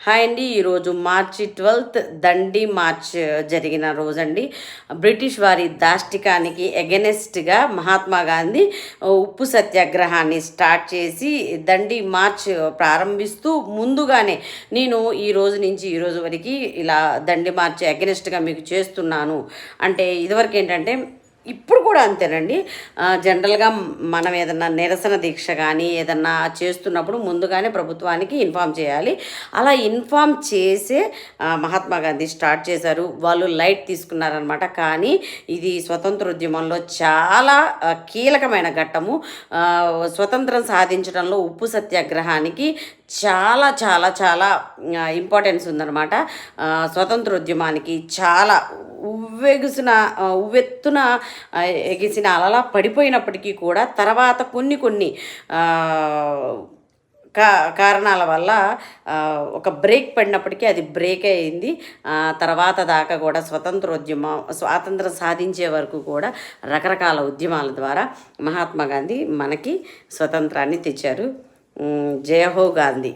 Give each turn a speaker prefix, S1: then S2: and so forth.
S1: Hi అండి. ఈరోజు మార్చి 12 దండి March జరిగిన రోజండి. బ్రిటిష్ వారి దాష్టికానికి ఎగెనెస్ట్గా మహాత్మా గాంధీ ఉప్పు సత్యాగ్రహాన్ని స్టార్ట్ చేసి దండి మార్చ్ ప్రారంభిస్తూ ముందుగానే నేను ఈ రోజు నుంచి ఈ రోజు వరకు ఇలా దండి మార్చ్ ఎగెనెస్ట్గా మీకు చేస్తున్నాను అంటే ఇదివరకు ఏంటంటే ఇప్పుడు కూడా అంతేనండి. జనరల్గా మనం ఏదన్నా నిరసన దీక్ష కానీ ఏదన్నా చేస్తున్నప్పుడు ముందుగానే ప్రభుత్వానికి ఇన్ఫామ్ చేయాలి. అలా ఇన్ఫామ్ చేసే మహాత్మా గాంధీ స్టార్ట్ చేశారు. వాళ్ళు లైట్ తీసుకున్నారనమాట. కానీ ఇది స్వతంత్రోద్యమంలో చాలా కీలకమైన ఘట్టము. స్వతంత్రం సాధించడంలో ఉప్పు సత్యాగ్రహానికి చాలా చాలా చాలా ఇంపార్టెన్స్ ఉందన్నమాట. స్వతంత్రోద్యమానికి చాలా ఉవ్వెత్తున ఎగిసిన అలలా పడిపోయినప్పటికీ కూడా తర్వాత కొన్ని కారణాల వల్ల ఒక బ్రేక్ పడినప్పటికీ అది బ్రేక్ అయింది. తర్వాత దాకా కూడా స్వాతంత్రం సాధించే వరకు కూడా రకరకాల ఉద్యమాల ద్వారా మహాత్మా గాంధీ మనకి స్వతంత్రాన్ని తెచ్చారు. జయ హో గాంధీ.